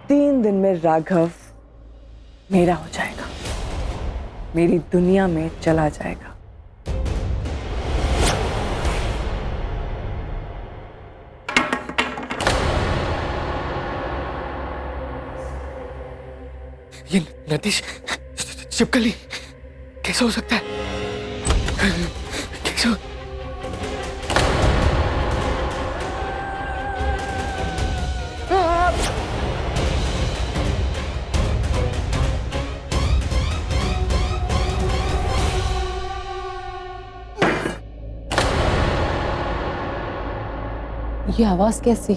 3 दिन में राघव मेरा हो जाएगा, मेरी दुनिया में चला जाएगा। ये नतीश चिपकली कैसे हो सकता है? कैसे ये आवाज कैसी?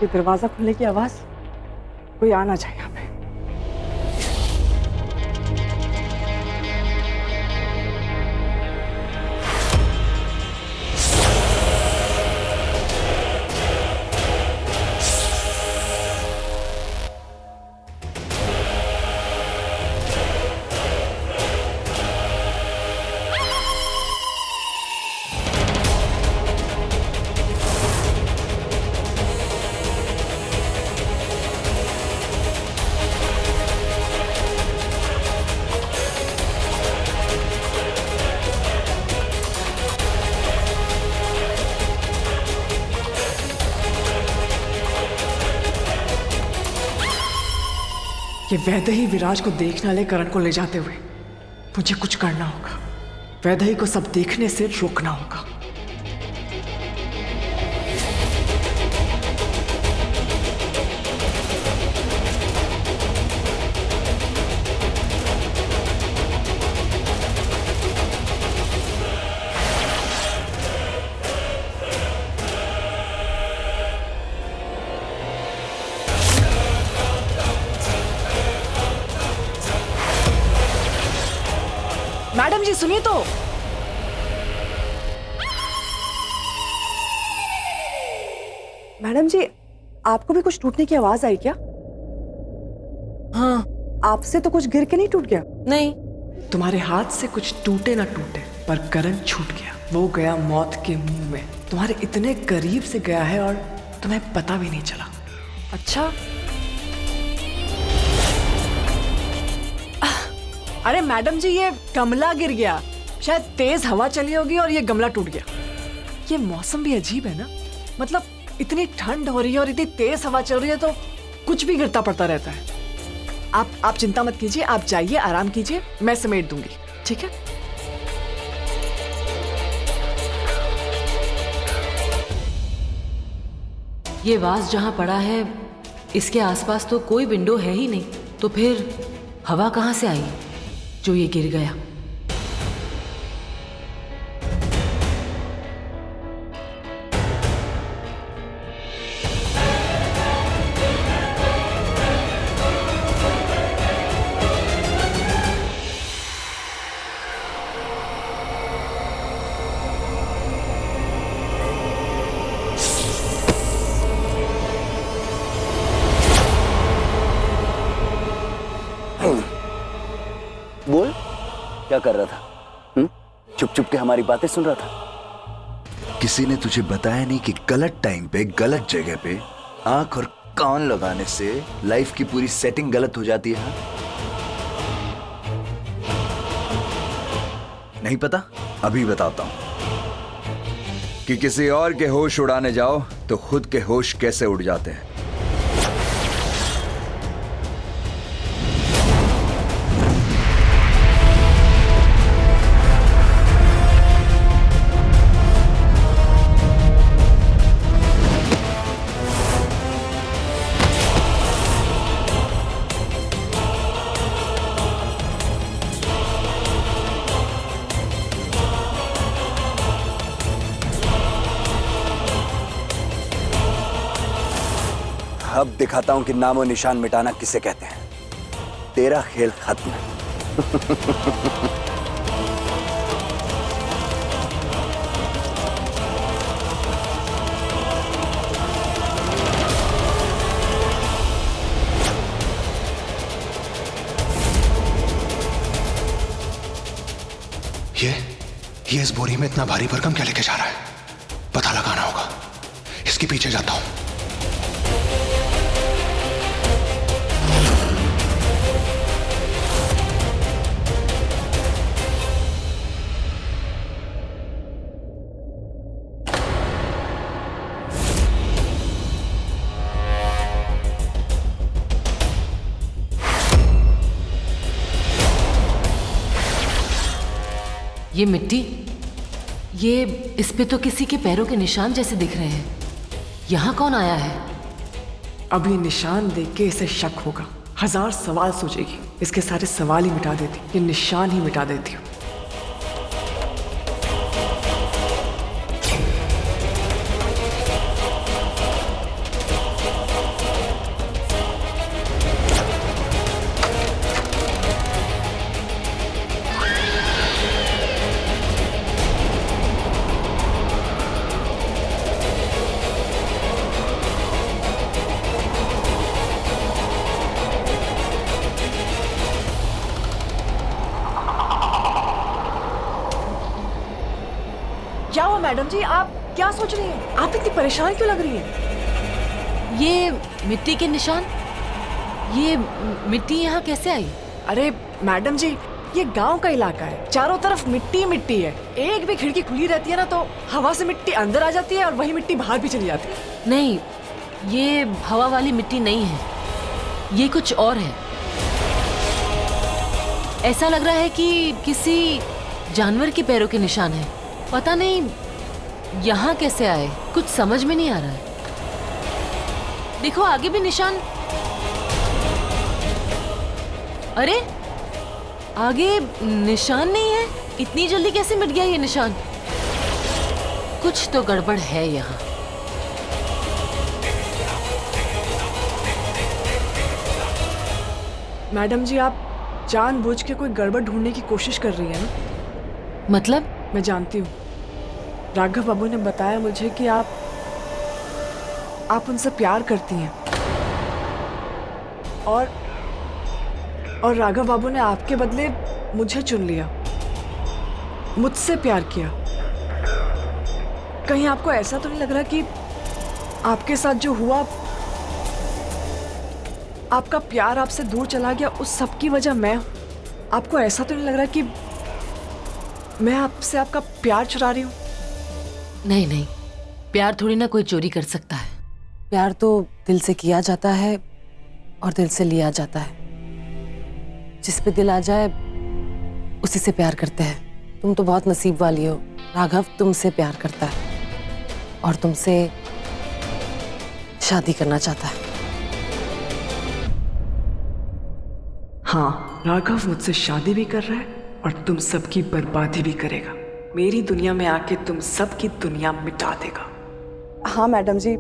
ये दरवाजा खुलने की आवाज, कोई आना चाहिए यहाँ पे। ये वैदेही विराज को देखने वाले करण को ले जाते हुए मुझे कुछ करना होगा। वैदेही को सब देखने से रोकना होगा। मैडम जी सुनिए तो। मैडम जी, आपको भी कुछ टूटने की आवाज आई क्या? हाँ। आपसे तो कुछ गिर के नहीं टूट गया? नहीं। तुम्हारे हाथ से कुछ टूटे ना टूटे, पर करण छूट गया। वो गया मौत के मुंह में। तुम्हारे इतने करीब से गया है और तुम्हें पता भी नहीं चला। अच्छा। अरे मैडम जी, ये गमला गिर गया। शायद तेज हवा चली होगी और ये गमला टूट गया। ये मौसम भी अजीब है ना, मतलब इतनी ठंड हो रही है और इतनी तेज हवा चल रही है तो कुछ भी गिरता पड़ता रहता है। आप चिंता मत कीजिए, आप जाइए, आराम कीजिए, मैं समेट दूंगी, ठीक है? ये वास जहां पड़ा है इसके आसपास तो कोई विंडो है ही नहीं, तो फिर हवा कहां से आई जो ये गिर गया? बोल, क्या कर रहा था? चुप चुप के हमारी बातें सुन रहा था? किसी ने तुझे बताया नहीं कि गलत टाइम पे गलत जगह पे आंख और कान लगाने से लाइफ की पूरी सेटिंग गलत हो जाती है? नहीं पता? अभी बताता हूं कि किसी और के होश उड़ाने जाओ तो खुद के होश कैसे उड़ जाते हैं। अब दिखाता हूं कि नामो निशान मिटाना किसे कहते हैं। तेरा खेल खत्म है। ये इस बोरी में इतना भारी भरकम क्या लेके जा रहा है? पता लगाना होगा। इसके पीछे जाता हूं। ये मिट्टी, ये इस पे तो किसी के पैरों के निशान जैसे दिख रहे हैं। यहाँ कौन आया है? अब ये निशान देख के इसे शक होगा, 1000 सवाल सोचेगी। इसके सारे सवाल ही मिटा देती, ये निशान ही मिटा देती हूँ। क्या हुआ मैडम जी, आप क्या सोच रही हैं? आप इतनी परेशान क्यों लग रही हैं? ये मिट्टी के निशान, ये मिट्टी यहाँ कैसे आई? अरे मैडम जी, ये गांव का इलाका है, चारों तरफ मिट्टी मिट्टी है। एक भी खिड़की खुली रहती है ना तो हवा से मिट्टी अंदर आ जाती है और वही मिट्टी बाहर भी चली जाती है। नहीं, ये हवा वाली मिट्टी नहीं है, ये कुछ और है। ऐसा लग रहा है कि किसी जानवर के पैरों के निशान है। पता नहीं यहाँ कैसे आए, कुछ समझ में नहीं आ रहा है। देखो आगे भी निशान। अरे आगे निशान नहीं है, इतनी जल्दी कैसे मिट गया ये निशान? कुछ तो गड़बड़ है यहाँ। मैडम जी, आप जानबूझ के कोई गड़बड़ ढूंढने की कोशिश कर रही है ना? मतलब? मैं जानती हूँ, राघव बाबू ने बताया मुझे कि आप उनसे प्यार करती हैं और राघव बाबू ने आपके बदले मुझे चुन लिया, मुझसे प्यार किया। कहीं आपको ऐसा तो नहीं लग रहा कि आपके साथ जो हुआ, आपका प्यार आपसे दूर चला गया, उस सब की वजह मैं हूं? आपको ऐसा तो नहीं लग रहा कि मैं आपसे आपका प्यार चुरा रही हूँ? नहीं नहीं, प्यार थोड़ी ना कोई चोरी कर सकता है। प्यार तो दिल से किया जाता है और दिल से लिया जाता है। जिस पे दिल आ जाए उसी से प्यार करते हैं। तुम तो बहुत नसीब वाली हो, राघव तुमसे प्यार करता है और तुमसे शादी करना चाहता है। हाँ, राघव मुझसे शादी भी कर रहा है और तुम सबकी बर्बादी भी करेगा। मेरी दुनिया में आके तुम सबकी दुनिया मिटा देगा। हाँ मैडम जी,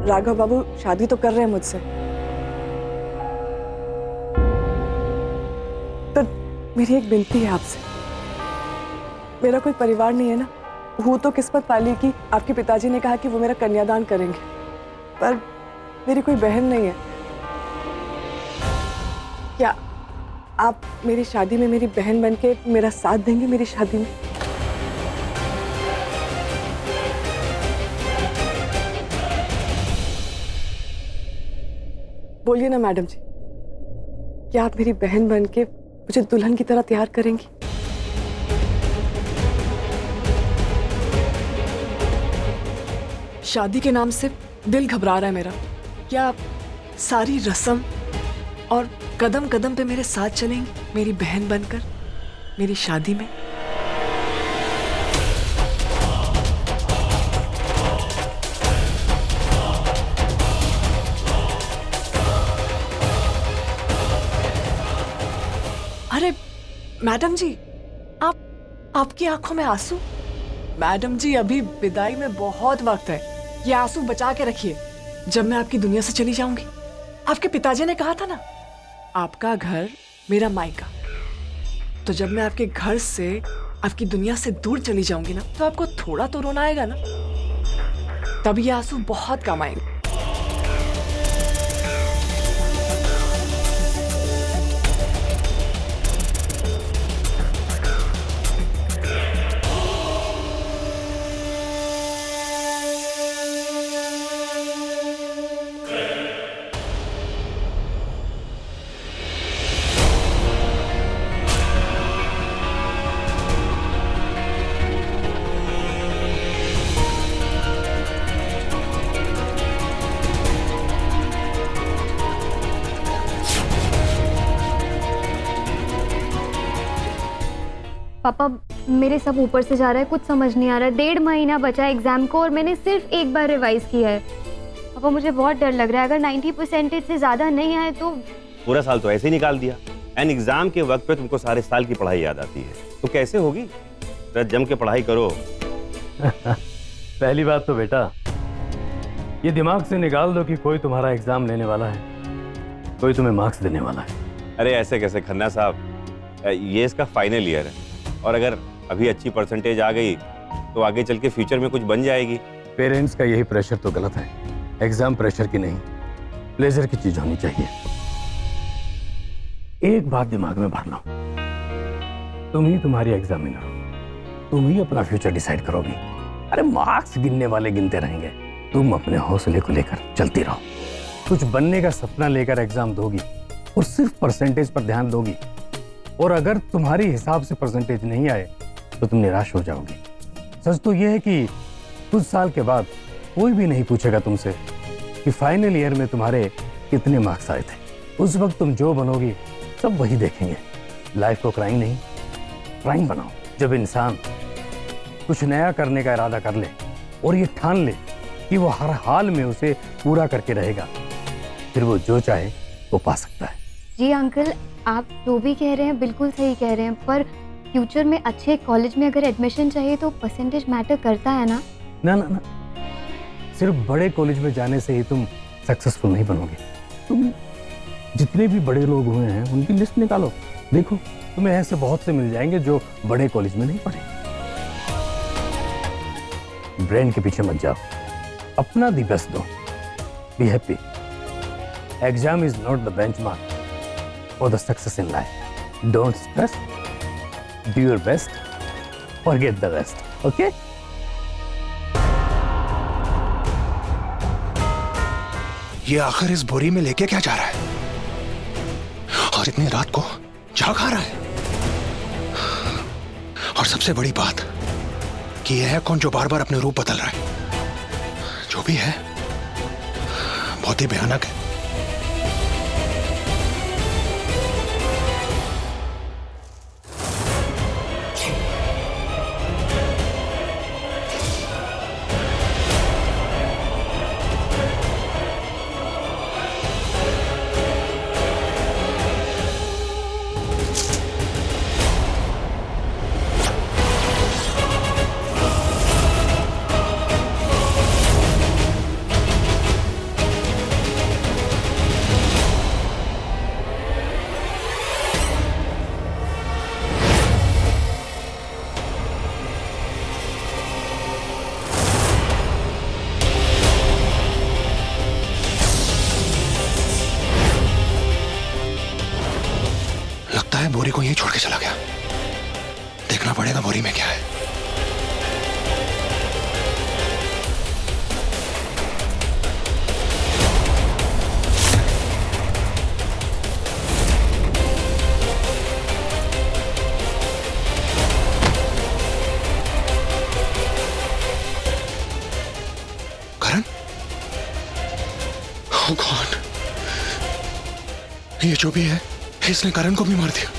राघव बाबू शादी तो कर रहे हैं मुझसे, तो मेरी एक विनती है आपसे। मेरा कोई परिवार नहीं है ना, हूँ तो किस्मत वाली की आपके पिताजी ने कहा कि वो मेरा कन्यादान करेंगे, पर मेरी कोई बहन नहीं है। क्या आप मेरी शादी में मेरी बहन बनके मेरा साथ देंगे? मेरी शादी में बोलिए ना मैडम जी, क्या आप मेरी बहन बनके मुझे दुल्हन की तरह तैयार करेंगी? शादी के नाम से दिल घबरा रहा है मेरा। क्या आप सारी रस्म और कदम कदम पे मेरे साथ चलेंगी, मेरी बहन बनकर मेरी शादी में? अरे मैडम जी, आपकी आंखों में आंसू? मैडम जी, अभी विदाई में बहुत वक्त है, ये आंसू बचा के रखिए। जब मैं आपकी दुनिया से चली जाऊंगी, आपके पिताजी ने कहा था ना, आपका घर मेरा मायका, तो जब मैं आपके घर से, आपकी दुनिया से दूर चली जाऊंगी ना, तो आपको थोड़ा तो रोना आएगा ना, तब ये आंसू बहुत कम आएंगे। पापा मेरे सब ऊपर से जा रहा है, कुछ समझ नहीं आ रहा है। 1.5 महीना बचा है एग्जाम को और मैंने सिर्फ एक बार रिवाइज किया है। पापा मुझे बहुत डर लग रहा है, अगर 90% से ज्यादा नहीं आए तो। पूरा साल तो ऐसे ही निकाल दिया, एंड एग्जाम के वक्त पे तुमको सारे साल की पढ़ाई याद आती है, तो कैसे होगी? जम के पढ़ाई करो। पहली बात तो बेटा ये दिमाग से निकाल दो कि कोई तुम्हारा एग्जाम लेने वाला है, कोई तुम्हें मार्क्स देने वाला है। अरे ऐसे कैसे खन्ना साहब, ये इसका फाइनल ईयर है, और अगर अभी अच्छी परसेंटेज आ गई तो आगे चल के फ्यूचर में कुछ बन जाएगी। पेरेंट्स का यही प्रेशर तो गलत है। एग्जाम प्रेशर की नहीं, प्लेजर की चीज होनी चाहिए। एक बात दिमाग में भर लो, तुम ही तुम्हारी एग्जामिनर हो, तुम ही अपना फ्यूचर डिसाइड करोगी। अरे मार्क्स गिनने वाले गिनते रहेंगे, तुम अपने हौसले को लेकर चलती रहो। कुछ बनने का सपना लेकर एग्जाम दोगी और सिर्फ परसेंटेज पर ध्यान दोगी, और अगर तुम्हारी हिसाब से परसेंटेज नहीं आए तो तुम निराश हो जाओगी। सच तो यह है कि कुछ साल के बाद कोई भी नहीं पूछेगा तुमसे कि फाइनल ईयर में तुम्हारे कितने मार्क्स आए थे। उस वक्त तुम जो बनोगी सब वही देखेंगे। लाइफ को क्राइम नहीं, प्राइम बनाओ। जब इंसान कुछ नया करने का इरादा कर ले और ये ठान ले कि वो हर हाल में उसे पूरा करके रहेगा, फिर वो जो चाहे वो पा सकता है। जी अंकल, आप जो भी कह रहे हैं बिल्कुल सही कह रहे हैं, पर फ्यूचर में अच्छे कॉलेज में अगर एडमिशन चाहिए तो परसेंटेज मैटर करता है ना? ना ना ना, सिर्फ बड़े कॉलेज में जाने से ही तुम सक्सेसफुल नहीं बनोगे। तुम जितने भी बड़े लोग हुए हैं उनकी लिस्ट निकालो, देखो तुम्हें ऐसे बहुत से मिल जाएंगे जो बड़े कॉलेज में नहीं पढ़े। ब्रेन के पीछे मत जाओ, अपना दी बेस्ट दो, be happy. Exam is not the benchmark for the success in life. Don't stress. Do your best. Forget the rest. Okay? ये आखिर इस बोरी में लेके क्या जा रहा है? और इतनी रात को जाग आ रहा है? और सबसे बड़ी बात कि यह है कौन जो बार बार अपने रूप बदल रहा है? जो भी है बहुत ही भयानक है। बोरी को यहीं छोड़ के चला गया। देखना पड़ेगा बोरी में क्या है। करण? Oh God! ये जो भी है इसने करण को भी मार दिया।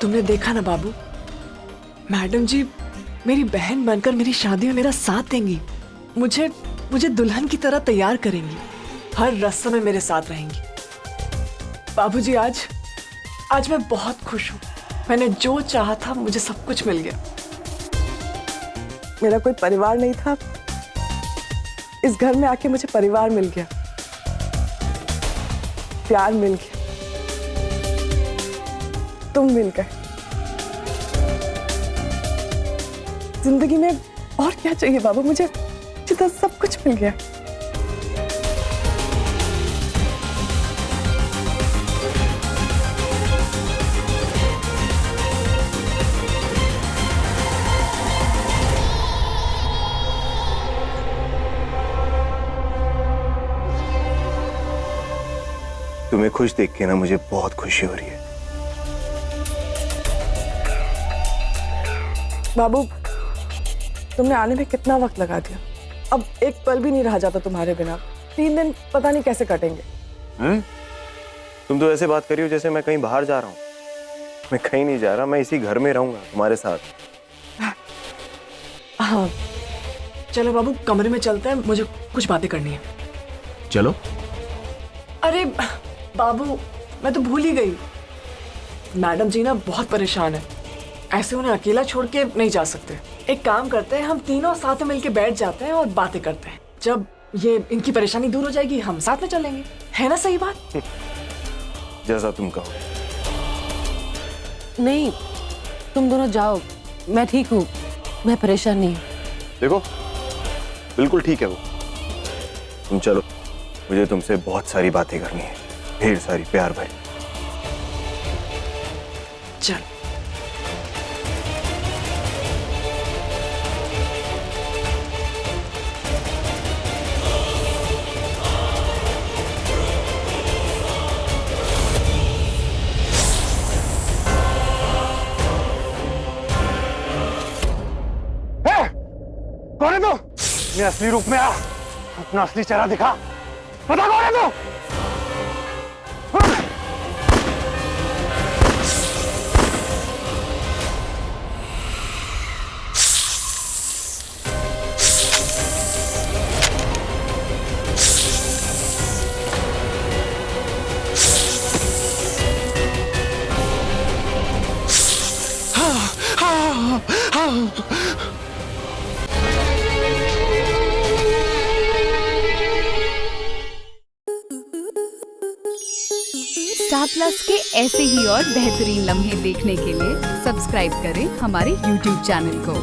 तुमने देखा ना बाबू, मैडम जी मेरी बहन बनकर मेरी शादी में मेरा साथ देंगी, मुझे मुझे दुल्हन की तरह तैयार करेंगी, हर रस्म में मेरे साथ रहेंगी। बाबूजी आज मैं बहुत खुश हूँ। मैंने जो चाहा था मुझे सब कुछ मिल गया। मेरा कोई परिवार नहीं था, इस घर में आके मुझे परिवार मिल गया, प्यार मिल गया, तुम मिल गए। जिंदगी में और क्या चाहिए बाबू, मुझे तो सब कुछ मिल गया। तुम्हें खुश देख के ना मुझे बहुत खुशी हो रही है। बाबू तुमने आने में कितना वक्त लगा दिया, अब एक पल भी नहीं रहा जाता तुम्हारे बिना। 3 दिन पता नहीं कैसे कटेंगे। तुम तो ऐसे बात करी हो जैसे मैं कहीं बाहर जा रहा हूँ। मैं कहीं नहीं जा रहा, मैं इसी घर में रहूंगा तुम्हारे साथ। हाँ चलो बाबू कमरे में चलते हैं, मुझे कुछ बातें करनी है। चलो। अरे बाबू मैं तो भूल ही गई, मैडम जी ना बहुत परेशान है, ऐसे उन्हें अकेला छोड़ के नहीं जा सकते। एक काम करते हैं, हम तीनों साथ में मिलके बैठ जाते हैं और बातें करते हैं। जब ये इनकी परेशानी दूर हो जाएगी हम साथ में चलेंगे, है ना सही बात? जैसा तुम कहो। नहीं तुम दोनों जाओ, मैं ठीक हूँ, मैं परेशान नहीं हूँ। देखो बिल्कुल ठीक है वो, तुम चलो, मुझे तुमसे बहुत सारी बातें करनी है, ढेर सारी, प्यार भरी। चल कौन है तू? अपने असली रूप में आ, अपना असली चेहरा दिखा, पता कौन है तू? स्टार प्लस के ऐसे ही और बेहतरीन लम्हे देखने के लिए सब्सक्राइब करें हमारे YouTube चैनल को।